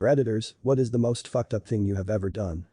Redditors, what is the most fucked up thing you have ever done?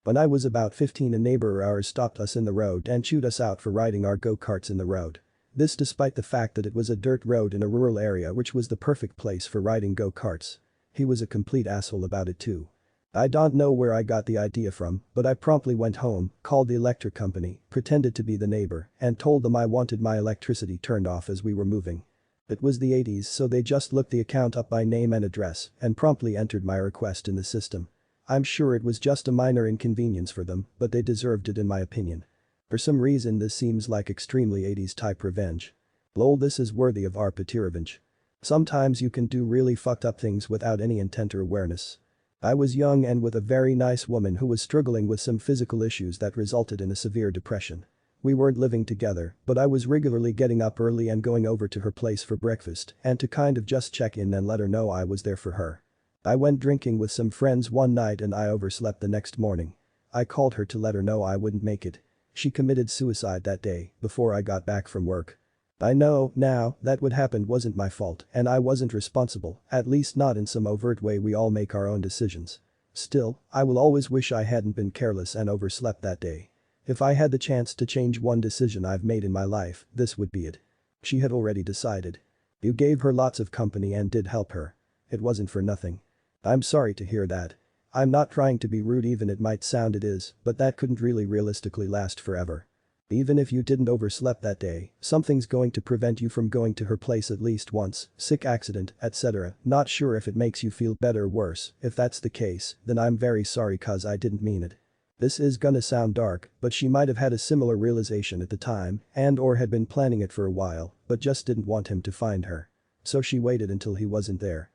When I was about 15, a neighbor of ours stopped us in the road and chewed us out for riding our go-karts in the road. This despite the fact that it was a dirt road in a rural area which was the perfect place for riding go-karts. He was a complete asshole about it too. I don't know where I got the idea from, but I promptly went home, called the electric company, pretended to be the neighbor, and told them I wanted my electricity turned off as we were moving. It was the 80s, so they just looked the account up by name and address and promptly entered my request in the system. I'm sure it was just a minor inconvenience for them, but they deserved it in my opinion. For some reason this seems like extremely 80s type revenge. Lol, this is worthy of our petty revenge. Sometimes you can do really fucked up things without any intent or awareness. I was young and with a very nice woman who was struggling with some physical issues that resulted in a severe depression. We weren't living together, but I was regularly getting up early and going over to her place for breakfast and to kind of just check in and let her know I was there for her. I went drinking with some friends one night and I overslept the next morning. I called her to let her know I wouldn't make it. She committed suicide that day, before I got back from work. I know, now, that what happened wasn't my fault and I wasn't responsible, at least not in some overt way. We all make our own decisions. Still, I will always wish I hadn't been careless and overslept that day. If I had the chance to change one decision I've made in my life, this would be it. She had already decided. You gave her lots of company and did help her. It wasn't for nothing. I'm sorry to hear that. I'm not trying to be rude, even it might sound it is, but that couldn't really realistically last forever. Even if you didn't overslept that day, something's going to prevent you from going to her place at least once, sick, accident, etc. Not sure if it makes you feel better or worse. If that's the case, then I'm very sorry cause I didn't mean it. This is gonna sound dark, but she might have had a similar realization at the time and or had been planning it for a while, but just didn't want him to find her. So she waited until he wasn't there.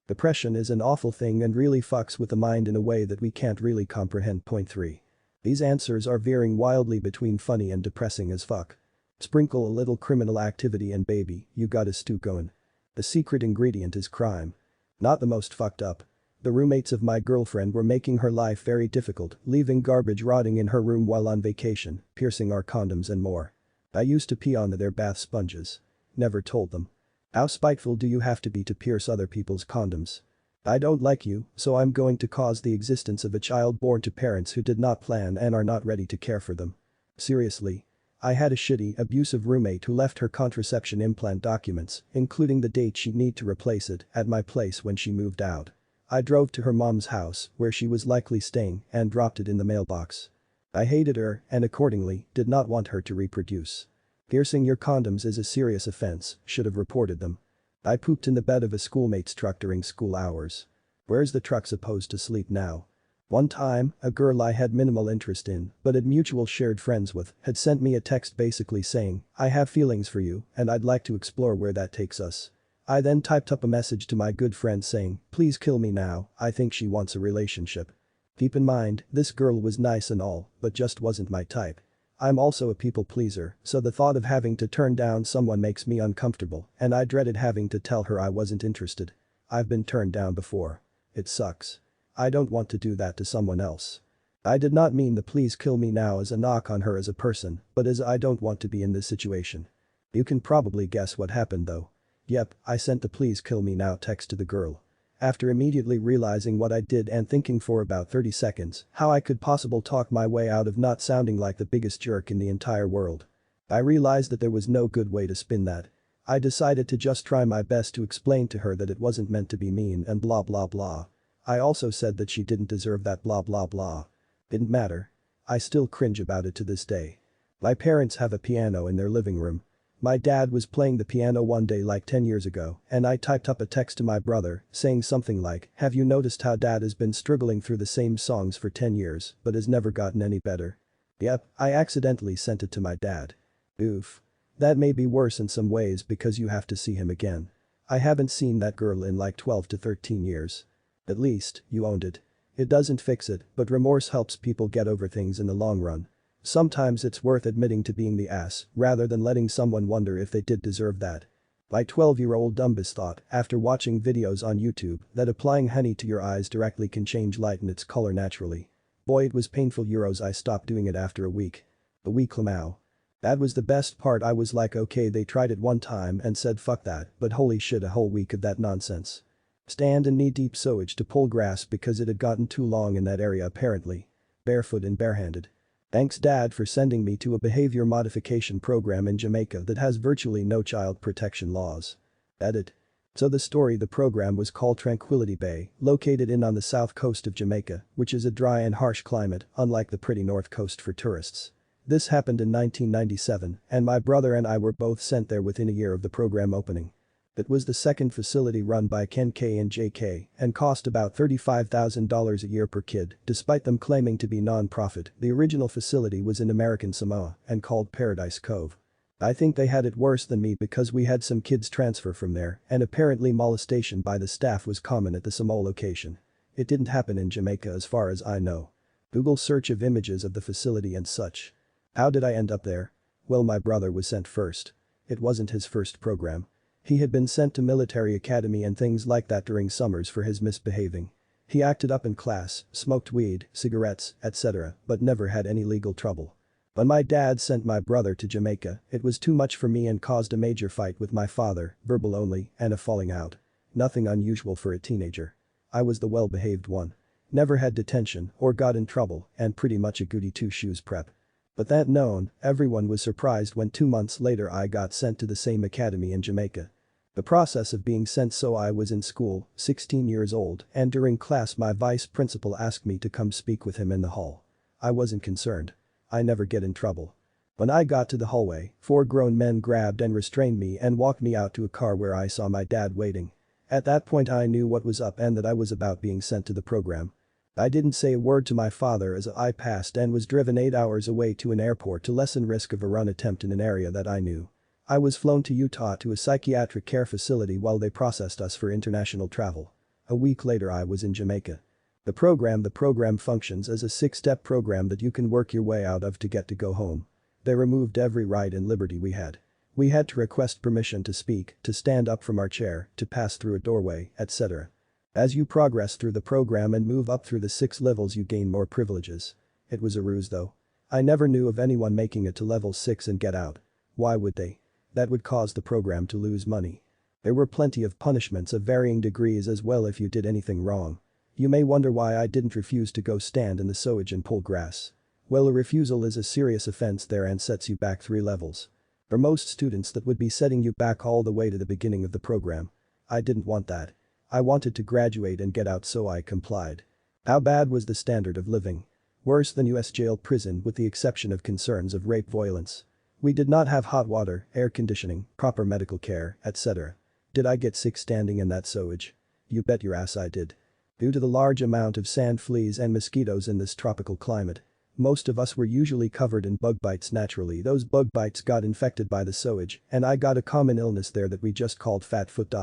Depression is an awful thing and really fucks with the mind in a way that we can't really comprehend. Point 3. These answers are veering wildly between funny and depressing as fuck. Sprinkle a little criminal activity and baby, you got a stew going. The secret ingredient is crime. Not the most fucked up. The roommates of my girlfriend were making her life very difficult, leaving garbage rotting in her room while on vacation, piercing our condoms and more. I used to pee on their bath sponges. Never told them. How spiteful do you have to be to pierce other people's condoms? I don't like you, so I'm going to cause the existence of a child born to parents who did not plan and are not ready to care for them. Seriously. I had a shitty, abusive roommate who left her contraception implant documents, including the date she'd need to replace it, at my place when she moved out. I drove to her mom's house, where she was likely staying, and dropped it in the mailbox. I hated her and accordingly did not want her to reproduce. Piercing your condoms is a serious offense, should have reported them. I pooped in the bed of a schoolmate's truck during school hours. Where's the truck supposed to sleep now? One time, a girl I had minimal interest in, but had mutual shared friends with, had sent me a text basically saying, I have feelings for you and I'd like to explore where that takes us. I then typed up a message to my good friend saying, please kill me now, I think she wants a relationship. Keep in mind, this girl was nice and all, but just wasn't my type. I'm also a people pleaser, so the thought of having to turn down someone makes me uncomfortable and I dreaded having to tell her I wasn't interested. I've been turned down before. It sucks. I don't want to do that to someone else. I did not mean the please kill me now as a knock on her as a person, but as I don't want to be in this situation. You can probably guess what happened though. Yep, I sent the please kill me now text to the girl. After immediately realizing what I did and thinking for about 30 seconds how I could possibly talk my way out of not sounding like the biggest jerk in the entire world. I realized that there was no good way to spin that. I decided to just try my best to explain to her that it wasn't meant to be mean and blah blah blah. I also said that she didn't deserve that blah blah blah. Didn't matter. I still cringe about it to this day. My parents have a piano in their living room. My dad was playing the piano one day like 10 years ago and I typed up a text to my brother saying something like, have you noticed how dad has been struggling through the same songs for 10 years but has never gotten any better? Yep, I accidentally sent it to my dad. Oof. That may be worse in some ways because you have to see him again. I haven't seen that girl in like 12 to 13 years. At least, you owned it. It doesn't fix it, but remorse helps people get over things in the long run. Sometimes it's worth admitting to being the ass, rather than letting someone wonder if they did deserve that. My 12-year-old Dumbus thought, after watching videos on YouTube, that applying honey to your eyes directly can change light and its color naturally. Boy, it was painful. I stopped doing it after a week. A week. Lamau. That was the best part. I was like, okay, they tried it one time and said fuck that, but holy shit, a whole week of that nonsense. Stand in knee-deep sewage to pull grass because it had gotten too long in that area apparently. Barefoot and barehanded. Thanks dad for sending me to a behavior modification program in Jamaica that has virtually no child protection laws. Edit. So the program was called Tranquility Bay, located on the south coast of Jamaica, which is a dry and harsh climate, unlike the pretty north coast for tourists. This happened in 1997, and my brother and I were both sent there within a year of the program opening. It was the second facility run by cked and JK and cost about $35,000 a year per kid, despite them claiming to be non-profit. The original facility was in American Samoa and called Paradise Cove. I think they had it worse than me because we had some kids transfer from there, and apparently molestation by the staff was common at the Samoa location. It didn't happen in Jamaica as far as I know. Google search of images of the facility and such. How did I end up there? Well, my brother was sent first. It wasn't his first program. He had been sent to military academy and things like that during summers for his misbehaving. He acted up in class, smoked weed, cigarettes, etc., but never had any legal trouble. When my dad sent my brother to Jamaica, it was too much for me and caused a major fight with my father, verbal only, and a falling out. Nothing unusual for a teenager. I was the well-behaved one. Never had detention or got in trouble and pretty much a goody two-shoes prep. But that known, everyone was surprised when 2 months later I got sent to the same academy in Jamaica. The process of being sent. So I was in school, 16 years old, and during class my vice principal asked me to come speak with him in the hall. I wasn't concerned. I never get in trouble. When I got to the hallway, 4 grown men grabbed and restrained me and walked me out to a car where I saw my dad waiting. At that point I knew what was up and that I was about being sent to the program. I didn't say a word to my father as I passed and was driven 8 hours away to an airport to lessen risk of a run attempt in an area that I knew. I was flown to Utah to a psychiatric care facility while they processed us for international travel. A week later I was in Jamaica. The program functions as a 6-step program that you can work your way out of to get to go home. They removed every right and liberty we had. We had to request permission to speak, to stand up from our chair, to pass through a doorway, etc. As you progress through the program and move up through the 6 levels you gain more privileges. It was a ruse though. I never knew of anyone making it to level 6 and get out. Why would they? That would cause the program to lose money. There were plenty of punishments of varying degrees as well if you did anything wrong. You may wonder why I didn't refuse to go stand in the sewage and pull grass. Well, a refusal is a serious offense there and sets you back 3 levels. For most students that would be setting you back all the way to the beginning of the program. I didn't want that. I wanted to graduate and get out, so I complied. How bad was the standard of living? Worse than US jail prison with the exception of concerns of rape violence. We did not have hot water, air conditioning, proper medical care, etc. Did I get sick standing in that sewage? You bet your ass I did. Due to the large amount of sand, fleas and mosquitoes in this tropical climate. Most of us were usually covered in bug bites naturally. Those bug bites got infected by the sewage and I got a common illness there that we just called fat foot.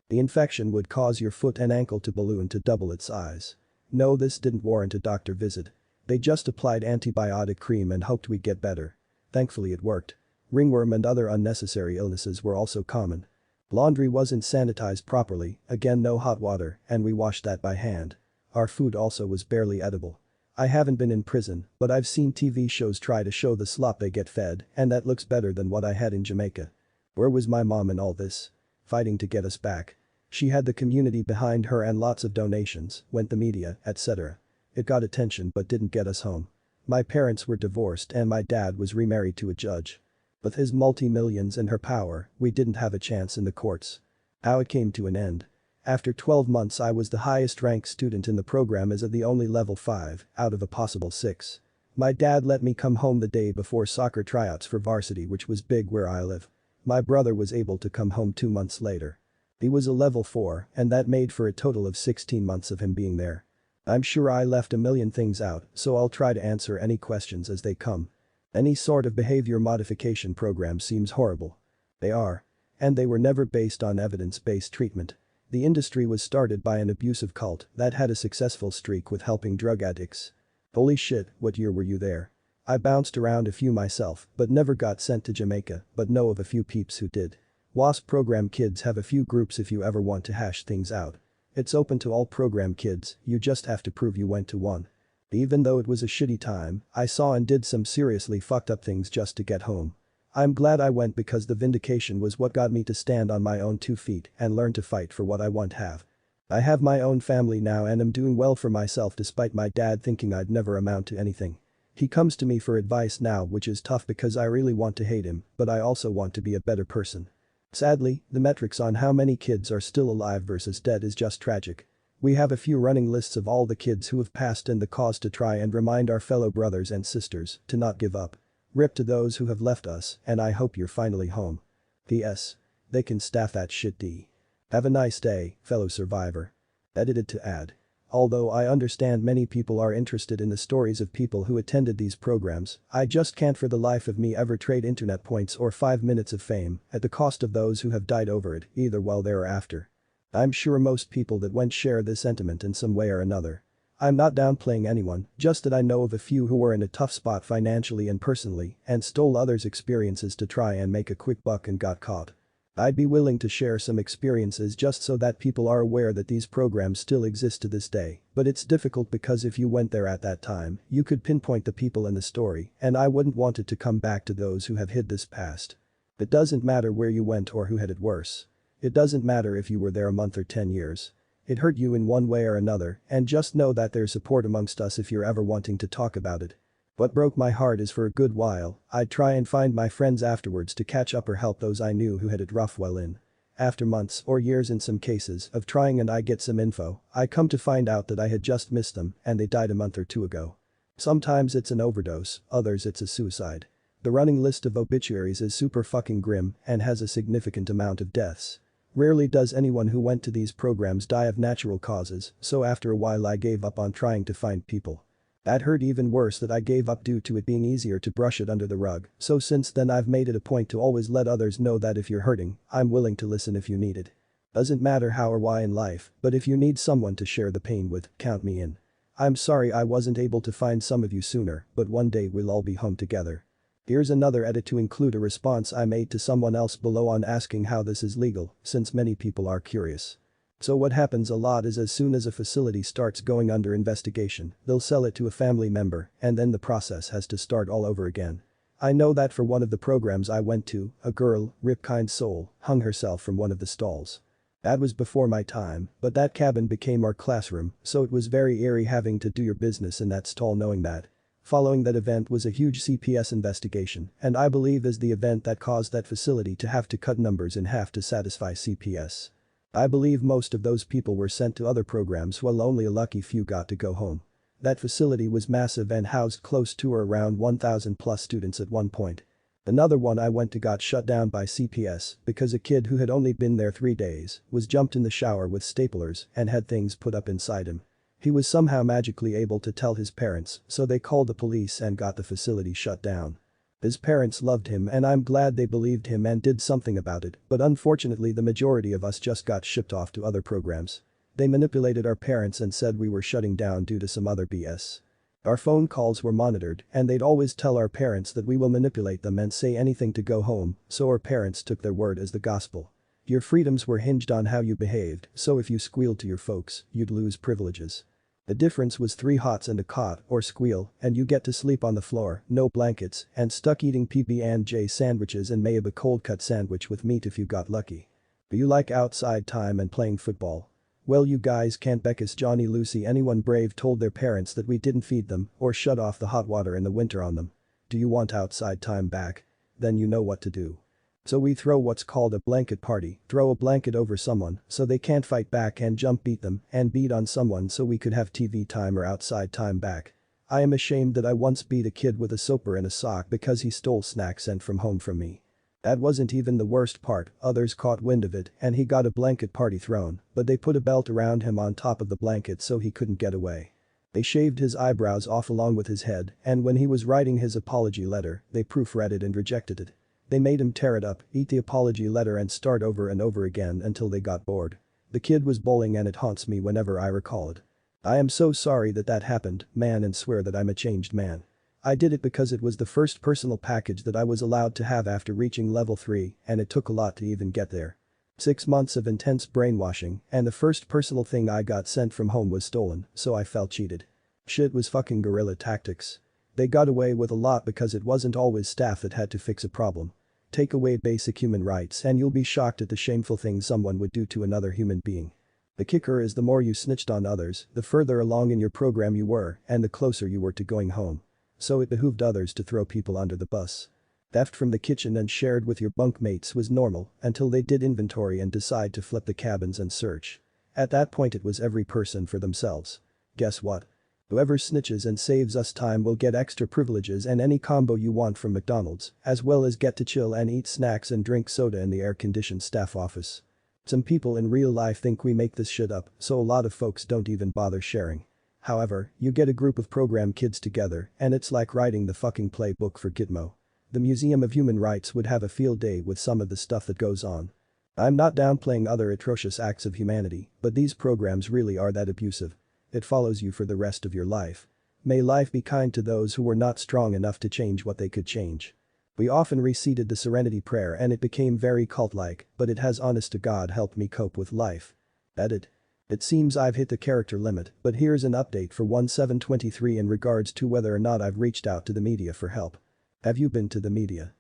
The infection would cause your foot and ankle to balloon to double its size. No, this didn't warrant a doctor visit. They just applied antibiotic cream and hoped we'd get better. Thankfully it worked. Ringworm and other unnecessary illnesses were also common. Laundry wasn't sanitized properly, again no hot water, and we washed that by hand. Our food also was barely edible. I haven't been in prison, but I've seen TV shows try to show the slop they get fed, and that looks better than what I had in Jamaica. Where was my mom in all this? Fighting to get us back. She had the community behind her and lots of donations, went the media, etc. It got attention but didn't get us home. My parents were divorced and my dad was remarried to a judge. With his multi-millions and her power, we didn't have a chance in the courts. How it came to an end. After 12 months I was the highest ranked student in the program as of the only level 5 out of a possible 6. My dad let me come home the day before soccer tryouts for varsity, which was big where I live. My brother was able to come home 2 months later. He was a level 4 and that made for a total of 16 months of him being there. I'm sure I left a million things out, so I'll try to answer any questions as they come. Any sort of behavior modification program seems horrible. They are. And they were never based on evidence-based treatment. The industry was started by an abusive cult that had a successful streak with helping drug addicts. Holy shit, what year were you there? I bounced around a few myself, but never got sent to Jamaica, but know of a few peeps who did. WASP program kids have a few groups if you ever want to hash things out. It's open to all program kids, you just have to prove you went to one. Even though it was a shitty time, I saw and did some seriously fucked up things just to get home. I'm glad I went because the vindication was what got me to stand on my own 2 feet and learn to fight for what I want to have. I have my own family now and am doing well for myself despite my dad thinking I'd never amount to anything. He comes to me for advice now, which is tough because I really want to hate him, but I also want to be a better person. Sadly, the metrics on how many kids are still alive versus dead is just tragic. We have a few running lists of all the kids who have passed in the cause to try and remind our fellow brothers and sisters to not give up. Rip to those who have left us, and I hope you're finally home. P.S. They can staff that shit D. Have a nice day, fellow survivor. Edited to add. Although I understand many people are interested in the stories of people who attended these programs, I just can't for the life of me ever trade internet points or 5 minutes of fame at the cost of those who have died over it, either while there or after. I'm sure most people that went share this sentiment in some way or another. I'm not downplaying anyone, just that I know of a few who were in a tough spot financially and personally and stole others' experiences to try and make a quick buck and got caught. I'd be willing to share some experiences just so that people are aware that these programs still exist to this day, but it's difficult because if you went there at that time, you could pinpoint the people in the story, and I wouldn't want it to come back to those who have hid this past. It doesn't matter where you went or who had it worse. It doesn't matter if you were there a month or 10 years. It hurt you in one way or another, and just know that there's support amongst us if you're ever wanting to talk about it. What broke my heart is for a good while, I'd try and find my friends afterwards to catch up or help those I knew who had it rough well in. After months or years in some cases of trying and I get some info, I come to find out that I had just missed them and they died a month or two ago. Sometimes it's an overdose, others it's a suicide. The running list of obituaries is super fucking grim and has a significant amount of deaths. Rarely does anyone who went to these programs die of natural causes, so after a while I gave up on trying to find people. That hurt even worse that I gave up due to it being easier to brush it under the rug, so since then I've made it a point to always let others know that if you're hurting, I'm willing to listen if you need it. Doesn't matter how or why in life, but if you need someone to share the pain with, count me in. I'm sorry I wasn't able to find some of you sooner, but one day we'll all be home together. Here's another edit to include a response I made to someone else below on asking how this is legal, since many people are curious. So what happens a lot is as soon as a facility starts going under investigation, they'll sell it to a family member and then the process has to start all over again. I know that for one of the programs I went to, a girl, rip kind soul, hung herself from one of the stalls. That was before my time, but that cabin became our classroom, so it was very eerie having to do your business in that stall knowing that. Following that event was a huge CPS investigation, and I believe is the event that caused that facility to have to cut numbers in half to satisfy CPS. I believe most of those people were sent to other programs while only a lucky few got to go home. That facility was massive and housed close to or around 1,000 plus students at one point. Another one I went to got shut down by CPS because a kid who had only been there 3 days was jumped in the shower with staplers and had things put up inside him. He was somehow magically able to tell his parents, so they called the police and got the facility shut down. His parents loved him and I'm glad they believed him and did something about it, but unfortunately the majority of us just got shipped off to other programs. They manipulated our parents and said we were shutting down due to some other BS. Our phone calls were monitored and they'd always tell our parents that we will manipulate them and say anything to go home, so our parents took their word as the gospel. Your freedoms were hinged on how you behaved, so if you squealed to your folks, you'd lose privileges. The difference was 3 hots and a cot or squeal and you get to sleep on the floor, no blankets, and stuck eating PB&J sandwiches and maybe a cold cut sandwich with meat if you got lucky. Do you like outside time and playing football? Well you guys can't because Johnny Lucy anyone brave told their parents that we didn't feed them or shut off the hot water in the winter on them. Do you want outside time back? Then you know what to do. So we throw what's called a blanket party, throw a blanket over someone so they can't fight back and jump beat them and beat on someone so we could have TV time or outside time back. I am ashamed that I once beat a kid with a soaper and a sock because he stole snacks sent from home from me. That wasn't even the worst part, others caught wind of it and he got a blanket party thrown, but they put a belt around him on top of the blanket so he couldn't get away. They shaved his eyebrows off along with his head and when he was writing his apology letter, they proofread it and rejected it. They made him tear it up, eat the apology letter and start over and over again until they got bored. The kid was bowling and it haunts me whenever I recall it. I am so sorry that that happened, man, and swear that I'm a changed man. I did it because it was the first personal package that I was allowed to have after reaching level 3 and it took a lot to even get there. 6 months of intense brainwashing and the first personal thing I got sent from home was stolen, so I felt cheated. Shit was fucking guerrilla tactics. They got away with a lot because it wasn't always staff that had to fix a problem. Take away basic human rights and you'll be shocked at the shameful things someone would do to another human being. The kicker is the more you snitched on others, the further along in your program you were and the closer you were to going home. So it behooved others to throw people under the bus. Theft from the kitchen and shared with your bunkmates was normal until they did inventory and decide to flip the cabins and search. At that point it was every person for themselves. Guess what? Whoever snitches and saves us time will get extra privileges and any combo you want from McDonald's, as well as get to chill and eat snacks and drink soda in the air-conditioned staff office. Some people in real life think we make this shit up, so a lot of folks don't even bother sharing. However, you get a group of program kids together and it's like writing the fucking playbook for Gitmo. The Museum of Human Rights would have a field day with some of the stuff that goes on. I'm not downplaying other atrocious acts of humanity, but these programs really are that abusive. It follows you for the rest of your life. May life be kind to those who were not strong enough to change what they could change. We often recited the Serenity Prayer and it became very cult-like, but it has honest to God helped me cope with life. Edit. It seems I've hit the character limit, but here's an update for 1723 in regards to whether or not I've reached out to the media for help. Have you been to the media?